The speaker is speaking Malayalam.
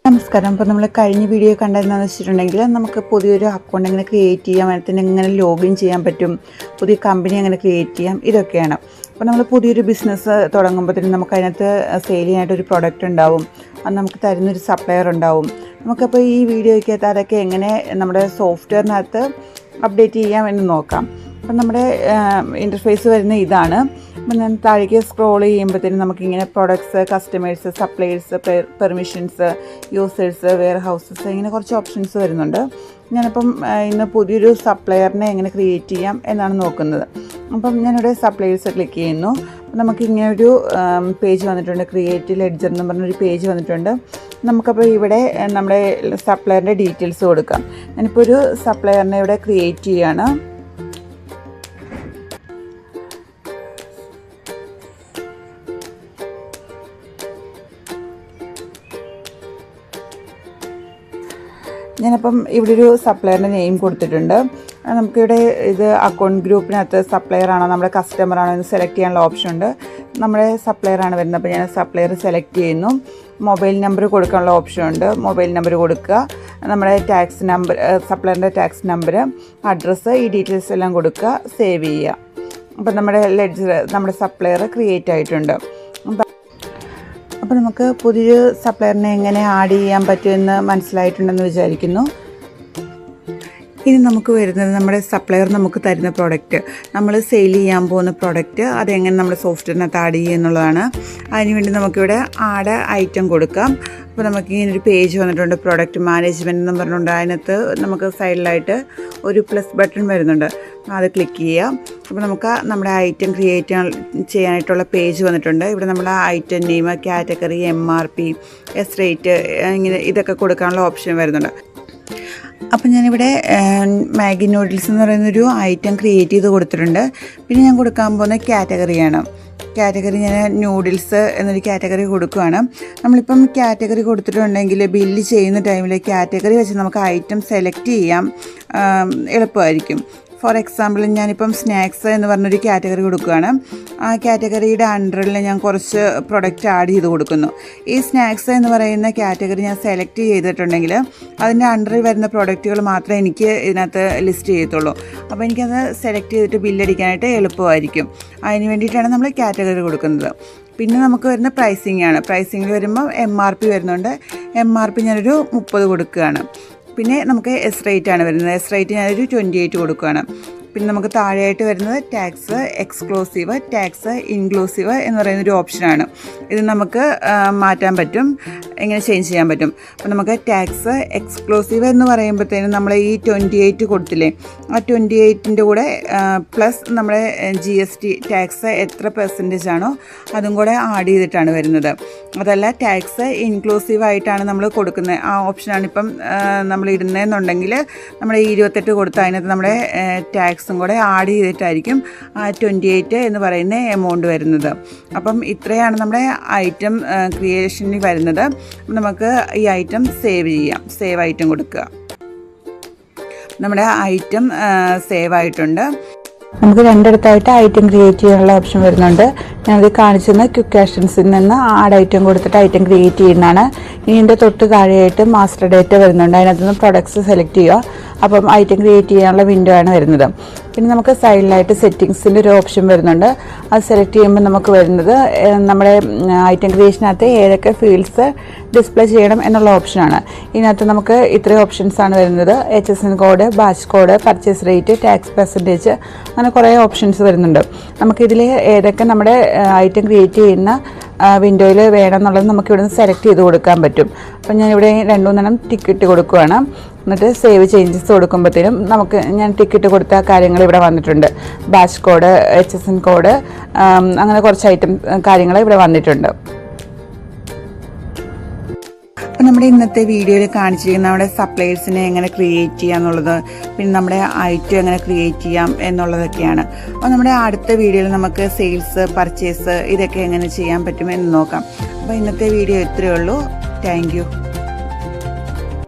നമസ്കാരം. അപ്പോൾ നമ്മൾ കഴിഞ്ഞ വീഡിയോ കണ്ടതെന്ന് വെച്ചിട്ടുണ്ടെങ്കിൽ നമുക്ക് പുതിയൊരു അക്കൗണ്ട് എങ്ങനെ ക്രിയേറ്റ് ചെയ്യാം, അതിന് എങ്ങനെ ലോഗിൻ ചെയ്യാൻ പറ്റും, പുതിയ കമ്പനി എങ്ങനെ ക്രിയേറ്റ് ചെയ്യാം, ഇതൊക്കെയാണ്. അപ്പോൾ നമ്മൾ പുതിയൊരു ബിസിനസ് തുടങ്ങുമ്പോഴത്തേനും നമുക്ക് അതിനകത്ത് സെയിൽ ചെയ്യാനായിട്ടൊരു പ്രൊഡക്റ്റ് ഉണ്ടാവും, അത് നമുക്ക് തരുന്നൊരു സപ്ലയർ ഉണ്ടാവും. നമുക്കപ്പോൾ ഈ വീഡിയോയ്ക്കകത്ത് അതൊക്കെ എങ്ങനെ നമ്മുടെ സോഫ്റ്റ്വെയറിനകത്ത് അപ്ഡേറ്റ് ചെയ്യാം എന്ന് നോക്കാം. അപ്പം നമ്മുടെ ഇൻ്റർഫേസ് വരുന്ന ഇതാണ്. അപ്പം ഞാൻ താഴേക്ക് സ്ക്രോൾ ചെയ്യുമ്പോഴത്തേനും നമുക്കിങ്ങനെ products, customers, suppliers, permissions, users, warehouses, ഇങ്ങനെ കുറച്ച് ഓപ്ഷൻസ് വരുന്നുണ്ട്. ഞാനിപ്പം ഇന്ന് പുതിയൊരു സപ്ലയറിനെ എങ്ങനെ ക്രിയേറ്റ് ചെയ്യാം എന്നാണ് നോക്കുന്നത്. അപ്പം ഞാനിവിടെ സപ്ലയേഴ്സ് ക്ലിക്ക് ചെയ്യുന്നു. നമുക്കിങ്ങനെ ഒരു പേജ് വന്നിട്ടുണ്ട്, ക്രിയേറ്റ് ലെഡ്ജർ എന്ന് പറഞ്ഞൊരു പേജ് വന്നിട്ടുണ്ട്. നമുക്കപ്പോൾ ഇവിടെ നമ്മുടെ സപ്ലയറിൻ്റെ ഡീറ്റെയിൽസ് കൊടുക്കാം. ഞാനിപ്പോൾ ഒരു സപ്ലയറിനെ ഇവിടെ ക്രിയേറ്റ് ചെയ്യുകയാണ്. ഞാനപ്പം ഇവിടെ ഒരു സപ്ലയറിൻ്റെ നെയിം കൊടുത്തിട്ടുണ്ട്. നമുക്കിവിടെ ഇത് അക്കൗണ്ട് ഗ്രൂപ്പിനകത്ത് സപ്ലയർ ആണോ നമ്മുടെ കസ്റ്റമർ ആണോ എന്ന് സെലക്ട് ചെയ്യാനുള്ള ഓപ്ഷൻ ഉണ്ട്. നമ്മുടെ സപ്ലയർ ആണ് വരുന്നത്, അപ്പോൾ ഞാൻ സപ്ലയർ സെലക്ട് ചെയ്യുന്നു. മൊബൈൽ നമ്പർ കൊടുക്കാനുള്ള ഓപ്ഷൻ ഉണ്ട്, മൊബൈൽ നമ്പർ കൊടുക്കുക. നമ്മുടെ ടാക്സ് നമ്പർ, സപ്ലയറിൻ്റെ ടാക്സ് നമ്പർ, അഡ്രസ്സ്, ഈ ഡീറ്റെയിൽസ് എല്ലാം കൊടുക്കുക, സേവ് ചെയ്യുക. അപ്പം നമ്മുടെ ലെഡ്ജർ, നമ്മുടെ സപ്ലയർ ക്രിയേറ്റ് ആയിട്ടുണ്ട്. അപ്പോൾ നമുക്ക് പുതിയൊരു സപ്ലയറിനെ എങ്ങനെ ആഡ് ചെയ്യാൻ പറ്റുമെന്ന് മനസ്സിലായിട്ടുണ്ടെന്ന് വിചാരിക്കുന്നു. ഇനി നമുക്ക് വരുന്നത് നമ്മുടെ സപ്ലയർ നമുക്ക് തരുന്ന പ്രോഡക്റ്റ്, നമ്മൾ സെയിൽ ചെയ്യാൻ പോകുന്ന പ്രോഡക്റ്റ്, അതെങ്ങനെ നമ്മുടെ സോഫ്റ്റ്വെയറിനകത്ത് ആഡ് ചെയ്യുക എന്നുള്ളതാണ്. അതിനുവേണ്ടി നമുക്കിവിടെ ആഡ് ഐറ്റം കൊടുക്കാം. അപ്പോൾ നമുക്ക് ഇങ്ങനൊരു പേജ് വന്നിട്ടുണ്ട്, പ്രോഡക്റ്റ് മാനേജ്മെൻറ്റ് എന്ന് പറഞ്ഞുകൊണ്ട്. അതിനകത്ത് നമുക്ക് സൈഡിലായിട്ട് ഒരു പ്ലസ് ബട്ടൺ വരുന്നുണ്ട്, അത് ക്ലിക്ക് ചെയ്യാം. അപ്പോൾ നമുക്ക് നമ്മുടെ ഐറ്റം ക്രിയേറ്റ് ചെയ്യാനായിട്ടുള്ള പേജ് വന്നിട്ടുണ്ട്. ഇവിടെ നമ്മൾ item name, category, MRP, S rate, ഇങ്ങനെ ഇതൊക്കെ കൊടുക്കാനുള്ള ഓപ്ഷൻ വരുന്നുണ്ട്. അപ്പം ഞാനിവിടെ മാഗി നൂഡിൽസ് എന്ന് പറയുന്നൊരു ഐറ്റം ക്രിയേറ്റ് ചെയ്ത് കൊടുത്തിട്ടുണ്ട്. പിന്നെ ഞാൻ കൊടുക്കാൻ പോകുന്ന കാറ്റഗറിയാണ്. കാറ്റഗറി ഞാൻ നൂഡിൽസ് എന്നൊരു കാറ്റഗറി കൊടുക്കുകയാണ്. നമ്മളിപ്പം കാറ്റഗറി കൊടുത്തിട്ടുണ്ടെങ്കിൽ ബില്ല് ചെയ്യുന്ന ടൈമിൽ കാറ്റഗറി വെച്ച് നമുക്ക് ഐറ്റം സെലക്ട് ചെയ്യാം, എളുപ്പമായിരിക്കും. ഫോർ എക്സാമ്പിൾ ഞാനിപ്പം സ്നാക്സ് എന്ന് പറഞ്ഞൊരു കാറ്റഗറി കൊടുക്കുകയാണ്. ആ കാറ്റഗറിയുടെ അണ്ടറിൽ ഞാൻ കുറച്ച് പ്രൊഡക്റ്റ് ആഡ് ചെയ്ത് കൊടുക്കുന്നു. ഈ സ്നാക്സ് എന്ന് പറയുന്ന കാറ്റഗറി ഞാൻ സെലക്ട് ചെയ്തിട്ടുണ്ടെങ്കിൽ അതിൻ്റെ അണ്ടറിൽ വരുന്ന പ്രൊഡക്റ്റുകൾ മാത്രമേ എനിക്ക് ഇതിനകത്ത് ലിസ്റ്റ് ചെയ്യത്തുള്ളൂ. അപ്പോൾ എനിക്കത് സെലക്ട് ചെയ്തിട്ട് ബില്ലടിക്കാനായിട്ട് എളുപ്പമായിരിക്കും. അതിന് വേണ്ടിയിട്ടാണ് നമ്മൾ കാറ്റഗറി കൊടുക്കുന്നത്. പിന്നെ നമുക്ക് വരുന്ന പ്രൈസിംഗ് ആണ്. പ്രൈസിങ്ങിൽ വരുമ്പോൾ MRP വരുന്നുണ്ട്. MRP ഞാനൊരു 30 കൊടുക്കുകയാണ്. പിന്നെ നമുക്ക് എസ് റേറ്റ് ആണ് വരുന്നത്. എസ് റേറ്റ് ഞാനൊരു 28 കൊടുക്കുകയാണ്. പിന്നെ നമുക്ക് താഴെയായിട്ട് വരുന്നത് ടാക്സ് എക്സ്ക്ലൂസീവ്, ടാക്സ് ഇൻക്ലൂസീവ് എന്ന് പറയുന്നൊരു ഓപ്ഷനാണ്. ഇത് നമുക്ക് മാറ്റാൻ പറ്റും, എങ്ങനെ ചേഞ്ച് ചെയ്യാൻ പറ്റും. അപ്പോൾ നമുക്ക് ടാക്സ് എക്സ്ക്ലൂസീവ് എന്ന് പറയുമ്പോഴത്തേനും നമ്മൾ ഈ 28 കൊടുത്തില്ലേ, ആ 28ൻ്റെ കൂടെ പ്ലസ് നമ്മുടെ GST ടാക്സ് എത്ര പെർസെൻറ്റേജ് ആണോ അതും കൂടെ ആഡ് ചെയ്തിട്ടാണ് വരുന്നത്. അതല്ല ടാക്സ് ഇൻക്ലൂസീവ് ആയിട്ടാണ് നമ്മൾ കൊടുക്കുന്നത്, ആ ഓപ്ഷനാണ് ഇപ്പം നമ്മൾ ഇടുന്നതെന്നുണ്ടെങ്കിൽ നമ്മുടെ 28 കൊടുത്ത് അതിനകത്ത് നമ്മുടെ ടാക്സും കൂടെ ആഡ് ചെയ്തിട്ടായിരിക്കും ആ 28 എന്ന് പറയുന്ന എമൗണ്ട് വരുന്നത്. അപ്പം ഇത്രയാണ് നമ്മുടെ ഐറ്റം ക്രിയേഷനിൽ വരുന്നത്. നമുക്ക് ഈ ഐറ്റം സേവ് ചെയ്യാം, സേവ് ഐറ്റം കൊടുക്കുക. നമ്മുടെ ഐറ്റം സേവ് ആയിട്ടുണ്ട്. നമുക്ക് രണ്ടിടത്തായിട്ട് ഐറ്റം ക്രിയേറ്റ് ചെയ്യാനുള്ള ഓപ്ഷൻ വരുന്നുണ്ട്. ഞാനത് കാണിച്ചെന്ന് ക്വിക്ക് ആക്ഷൻസിൽ നിന്ന് ആഡ് ഐറ്റം കൊടുത്തിട്ട് ഐറ്റം ക്രിയേറ്റ് ചെയ്യുന്നതാണ്. ഇനി ഇതിൻ്റെ തൊട്ട് താഴെയായിട്ട് മാസ്റ്റർ ഡേറ്റ വരുന്നുണ്ട്. അതിനകത്ത് നിന്ന് പ്രൊഡക്ട്സ് സെലക്ട് ചെയ്യുക. അപ്പം ഐറ്റം ക്രിയേറ്റ് ചെയ്യാനുള്ള വിൻഡോ ആണ് വരുന്നത്. പിന്നെ നമുക്ക് സൈഡിലായിട്ട് സെറ്റിങ്സിൻ്റെ ഒരു ഓപ്ഷൻ വരുന്നുണ്ട്. അത് സെലക്ട് ചെയ്യുമ്പോൾ നമുക്ക് വരുന്നത് നമ്മുടെ ഐറ്റം ക്രിയേഷനകത്ത് ഏതൊക്കെ ഫീൽഡ്സ് ഡിസ്പ്ലേ ചെയ്യണം എന്നുള്ള ഓപ്ഷനാണ്. ഇതിനകത്ത് നമുക്ക് ഇത്രയും ഓപ്ഷൻസാണ് വരുന്നത്. HSN code, batch code, purchase rate, tax percentage, അങ്ങനെ കുറേ ഓപ്ഷൻസ് വരുന്നുണ്ട്. നമുക്കിതിൽ ഏതൊക്കെ നമ്മുടെ ഐറ്റം ക്രിയേറ്റ് ചെയ്യുന്ന വിൻഡോയിൽ വേണം എന്നുള്ളത് നമുക്ക് ഇവിടെ നിന്ന് സെലക്ട് ചെയ്ത് കൊടുക്കാൻ പറ്റും. അപ്പം ഞാനിവിടെ 2-3 ടിക്കറ്റ് കൊടുക്കുകയാണ്. എന്നിട്ട് സേവ് ചേഞ്ചസ് കൊടുക്കുമ്പോഴത്തേനും നമുക്ക് ഞാൻ ടിക്കറ്റ് കൊടുത്ത കാര്യങ്ങൾ ഇവിടെ വന്നിട്ടുണ്ട്. ബാച്ച് കോഡ്, HSN കോഡ്, അങ്ങനെ കുറച്ച് ഐറ്റം കാര്യങ്ങൾ ഇവിടെ വന്നിട്ടുണ്ട്. അപ്പോൾ നമ്മുടെ ഇന്നത്തെ വീഡിയോയിൽ കാണിച്ചിരിക്കുന്ന നമ്മുടെ സപ്ലയേഴ്സിനെ എങ്ങനെ ക്രിയേറ്റ് ചെയ്യാം എന്നുള്ളത്, പിന്നെ നമ്മുടെ ഐറ്റം എങ്ങനെ ക്രിയേറ്റ് ചെയ്യാം എന്നുള്ളതൊക്കെയാണ്. അപ്പോൾ നമ്മുടെ അടുത്ത വീഡിയോയിൽ നമുക്ക് സെയിൽസ്, പർച്ചേസ് ഇതൊക്കെ എങ്ങനെ ചെയ്യാൻ പറ്റുമെന്ന് നോക്കാം. അപ്പോൾ ഇന്നത്തെ വീഡിയോ ഇത്രയേ ഉള്ളൂ. Thank you.